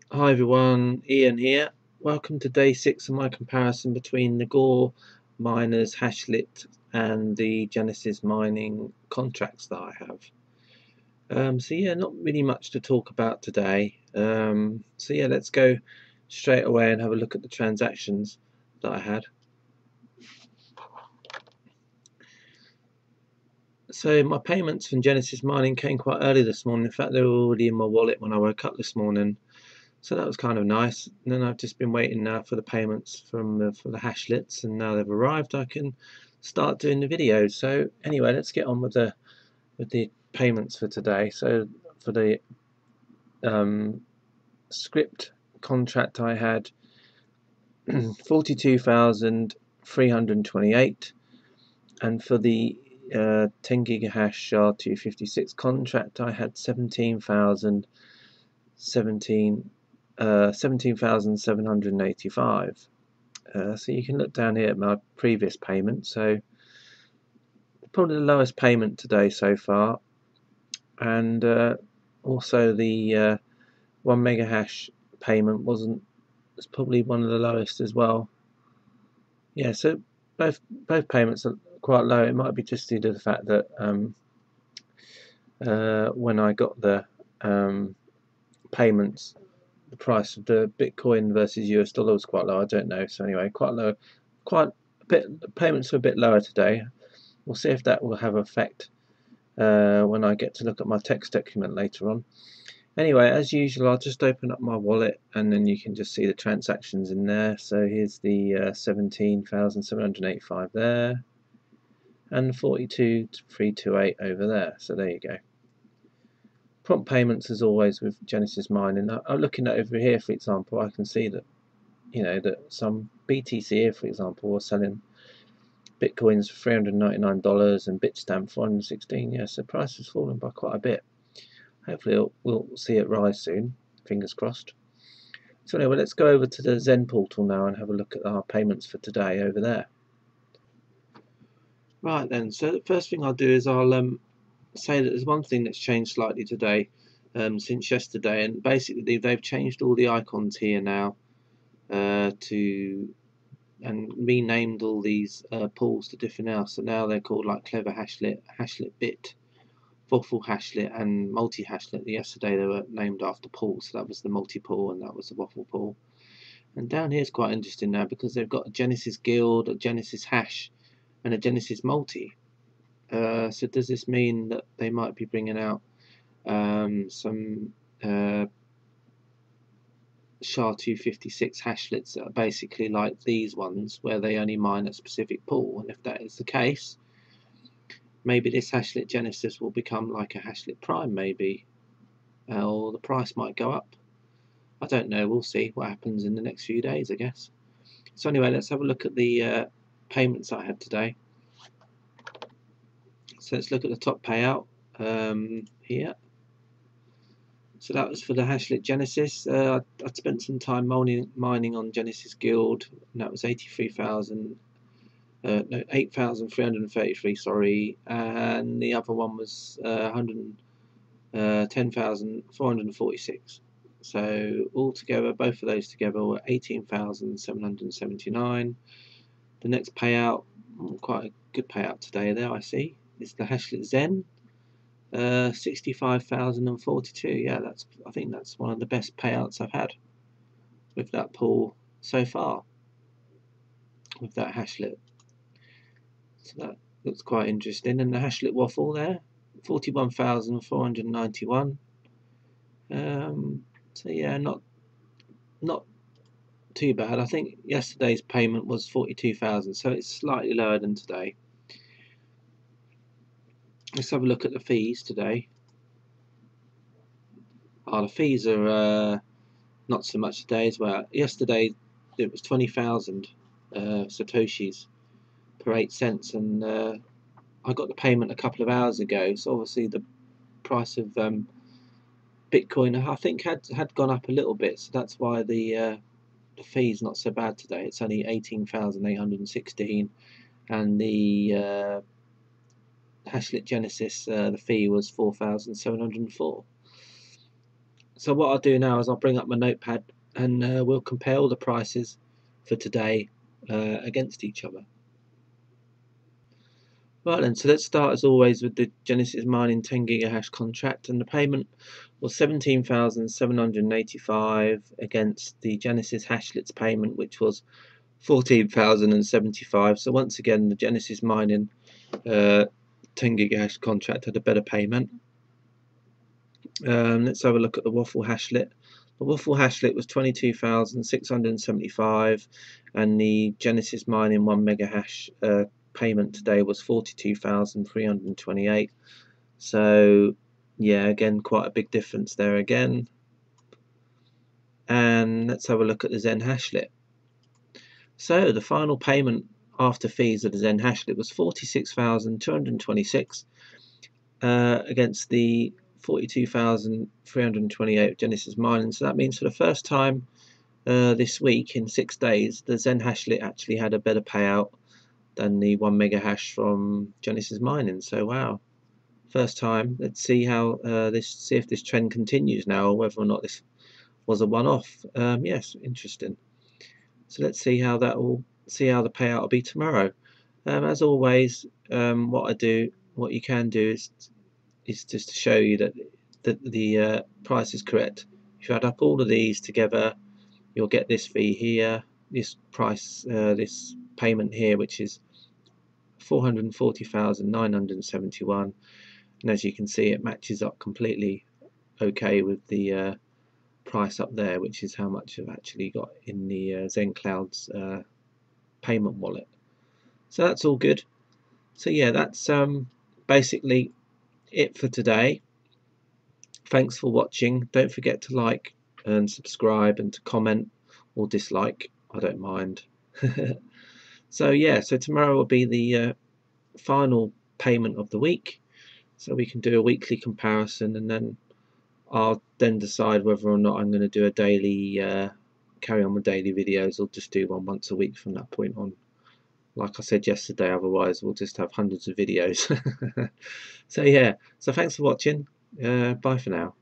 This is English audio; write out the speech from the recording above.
Hi everyone, Ian here. Welcome to day 6 of my comparison between the GAW miners Hashlet and the Genesis mining contracts that I have. So yeah, not really much to talk about today. So yeah, let's go straight away and have a look at the transactions that I had. So my payments from Genesis mining came quite early this morning. In fact, they were already in my wallet when I woke up this morning. So that was kind of nice. And then I've just been waiting now for the payments from for the Hashlets, and now they've arrived, I can start doing the videos. So anyway, let's get on with the payments for today. So for the script contract, I had 42,328, and for the 10 gigahash SHA-256 contract, I had 17,785. So you can look down here at my previous payment. So probably the lowest payment today so far, and also the 1 mega hash payment it's probably one of the lowest as well. Yeah, so both payments are quite low. It might be just due to the fact that when I got the payments, the price of the Bitcoin versus US dollar was quite low. I don't know. So anyway, quite low, quite a bit. The payments are a bit lower today. We'll see if that will have effect when I get to look at my text document later on. Anyway, as usual, I'll just open up my wallet and then you can just see the transactions in there. So here's the 17,785 there and 42,328 over there. So there you go. Prompt payments as always with Genesis mining. I'm looking at over here, for example, I can see that that some BTC here, for example, are selling Bitcoins for $399 and Bitstamp 416. Yes, the price has fallen by quite a bit. Hopefully we'll see it rise soon, fingers crossed. So anyway, let's go over to the Zen portal now and have a look at our payments for today over there. Right then, so the first thing I'll do is I'll say that there's one thing that's changed slightly today since yesterday, and basically they've changed all the icons here now and renamed all these pools to different else. So now they're called like Clever Hashlet, Hashlet Bit, Waffle Hashlet, and Multi Hashlet. Yesterday they were named after pools, so that was the multi pool and that was the waffle pool. And down here is quite interesting now because they've got a Genesis Guild, a Genesis Hash, and a Genesis Multi. So does this mean that they might be bringing out some SHA-256 hashlets that are basically like these ones where they only mine a specific pool? And if that is the case, maybe this Hashlet Genesis will become like a Hashlet Prime, maybe, or the price might go up. I don't know. We'll see what happens in the next few days, I guess. So anyway, let's have a look at the payments I had today. So let's look at the top payout here. So that was for the Hashlet Genesis. I'd spent some time mining on Genesis Guild, and that was 8,333, sorry, and the other one was 110,446. So altogether, both of those together were 18,779. The next payout, quite a good payout today there, I see, is the Hashlet Zen. 65,042. Yeah, I think that's one of the best payouts I've had with that pool so far, with that Hashlet. So that looks quite interesting. And the Hashlet Waffle there, 41,491. So yeah, not too bad. I think yesterday's payment was 42,000, so it's slightly lower than today. Let's have a look at the fees today. The fees are not so much today as well. Yesterday it was 20,000 satoshis per 8 cents, and I got the payment a couple of hours ago. So obviously the price of Bitcoin, I think, had gone up a little bit, so that's why the fee's not so bad today. It's only 18,816, and the Hashlet Genesis, the fee was 4,704. So what I'll do now is I'll bring up my notepad and we'll compare all the prices for today against each other. Right then, so let's start as always with the Genesis Mining 10 gigahash contract, and the payment was 17,785 against the Genesis Hashlets payment, which was 14,075. So once again, the Genesis Mining 10 gigahash contract had a better payment. Let's have a look at the Waffle Hashlet. The Waffle Hashlet was 22,675, and the Genesis Mining 1 mega hash payment today was 42,328. So yeah, again, quite a big difference there again. And let's have a look at the Zen Hashlet. So the final payment after fees of the Zen Hashlet was 46,226 against the 42,328 Genesis Mining. So that means for the first time this week in 6 days, the Zen Hashlet actually had a better payout than the 1 mega hash from Genesis Mining. So wow, first time. Let's see how see if this trend continues now, or whether or not this was a one-off. Yes, interesting. So let's see how that will how the payout will be tomorrow. As always, what you can do is just to show you that the price is correct. If you add up all of these together, you'll get this fee here, this price, this payment here, which is 440,971, and as you can see, it matches up completely okay with the price up there, which is how much I've actually got in the Zen Cloud's payment wallet. So that's all good. So yeah, that's basically it for today. Thanks for watching. Don't forget to like and subscribe and to comment or dislike. I don't mind. So yeah, so tomorrow will be the final payment of the week, so we can do a weekly comparison, and then I'll then decide whether or not I'm going to do a daily carry on with daily videos, or just do one once a week from that point on. Like I said yesterday, otherwise we'll just have hundreds of videos. So yeah, so thanks for watching. Bye for now.